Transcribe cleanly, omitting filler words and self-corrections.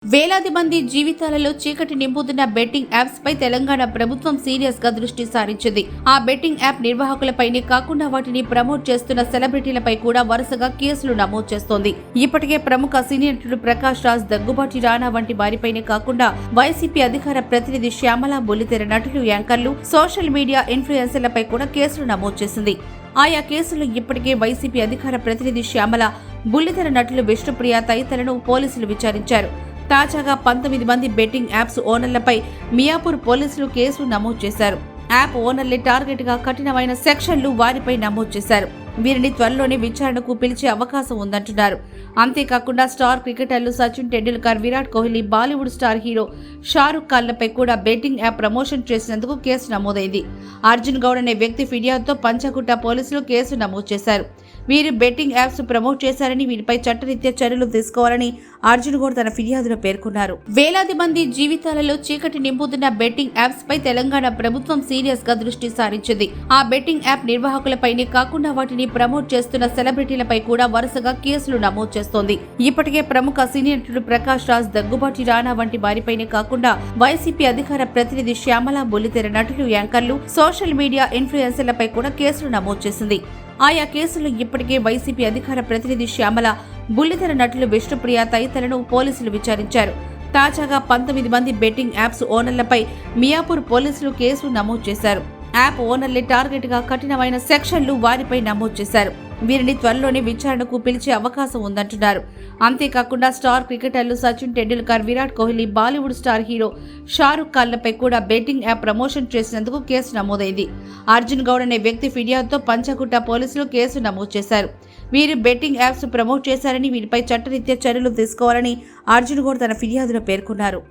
వేలాది మంది జీవితాలలో చీకటి నింపుతున్న బెట్టింగ్ యాప్స్ పై తెలంగాణ ప్రభుత్వం సీరియస్ గా దృష్టి సారించింది. ఆ బెట్టింగ్ యాప్ నిర్వాహకులపైనే కాకుండా వాటిని ప్రమోట్ చేస్తున్న సెలబ్రిటీలపై కూడా వరుసగా కేసులు నమోదు చేస్తోంది. ఇప్పటికే ప్రముఖ సీనియర్ నటుడు ప్రకాష్ రాజ్, దగ్గుబాటి రానా వంటి వారిపైనే కాకుండా వైసీపీ అధికార ప్రతినిధి శ్యామల, బుల్లితెర నటులు, యాంకర్లు, సోషల్ మీడియా ఇన్ఫ్లుయెన్సర్లపై కూడా కేసులు నమోదు చేసింది. ఆయా కేసులు ఇప్పటికే వైసీపీ అధికార ప్రతినిధి శ్యామల, బుల్లితెర నటులు విష్ణుప్రియ తదితరులను పోలీసులు విచారించారు. తాజాగా 19 మంది బెట్టింగ్ యాప్స్ ఓనర్లపై మియాపూర్ పోలీసులు కేసు నమోదు చేశారు. యాప్ ఓనర్లే టార్గెట్ గా కఠినమైన సెక్షన్లు వారిపై నమోదు చేశారు. వీరిని త్వరలోనే విచారణకు పిలిచే అవకాశం ఉందంటున్నారు. అంతేకాకుండా స్టార్ క్రికెటర్లు సచిన్ టెండూల్కర్, విరాట్ కోహ్లీ, బాలీవుడ్ స్టార్ హీరో షారుఖ్ ఖాన్లపై కూడా బెట్టింగ్ యాప్ ప్రమోషన్ చేసినందుకు కేసు నమోదైంది. అర్జున్ గౌడ్ అనే వ్యక్తి ఫిర్యాదుతో పంచగుట్ట పోలీసులు కేసు నమోదు చేశారు. వీరు బెట్టింగ్ యాప్స్ ప్రమోట్ చేశారని, వీరిపై చట్టరీత్యా చర్యలు తీసుకోవాలని అర్జున్ గౌడ్ తన ఫిర్యాదులో పేర్కొన్నారు. వేలాది మంది జీవితాలలో చీకటి నింపుతున్న బెట్టింగ్ యాప్స్ పై తెలంగాణ ప్రభుత్వం సీరియస్ గా దృష్టి సారించింది. ఆ బెట్టింగ్ యాప్ నిర్వాహకులపైనే కాకుండా వాటిని ప్రమోట్ చేస్తున్న సెలబ్రిటీలపై కూడా వరుసగా కేసులు నమోదు చేస్తోంది. ఇప్పటికే ప్రముఖ సీనియర్ నటుడు ప్రకాష్ రాజ్, దగ్గుబాటి రానా వంటి వారిపైనే కాకుండా వైసీపీ అధికార ప్రతినిధి శ్యామల, బుల్లితెర నటులు, యాంకర్లు, సోషల్ మీడియా ఇన్ఫ్లుయెన్సర్లపై కూడా కేసులు నమోదు చేసింది. ఆయా కేసులు ఇప్పటికే వైసీపీ అధికార ప్రతినిధి శ్యామల, బుల్లితెర నటులు విష్ణుప్రియ తదితరులను పోలీసులు విచారించారు. తాజాగా 19 మంది బెట్టింగ్ యాప్స్ ఓనర్లపై మియాపూర్ పోలీసులు కేసు నమోదు చేశారు. యాప్ ఓనర్లే టార్గెట్ గా కఠినమైన సెక్షన్లు వారిపై నమోదు చేశారు. వీరిని త్వరలోనే విచారణకు పిలిచే అవకాశం ఉందంటున్నారు. అంతేకాకుండా స్టార్ క్రికెటర్లు సచిన్ టెండూల్కర్, విరాట్ కోహ్లీ, బాలీవుడ్ స్టార్ హీరో షారుఖ్ ఖాన్లపై కూడా బెట్టింగ్ యాప్ ప్రమోషన్ చేసినందుకు కేసు నమోదైంది. అర్జున్ గౌడ్ అనే వ్యక్తి ఫిర్యాదుతో పంచగుట్ట పోలీసులు కేసు నమోదు చేశారు. వీరు బెట్టింగ్ యాప్స్ ప్రమోట్ చేశారని, వీరిపై చట్టరీత్యా చర్యలు తీసుకోవాలని అర్జున్ గౌడ్ తన ఫిర్యాదులో పేర్కొన్నారు.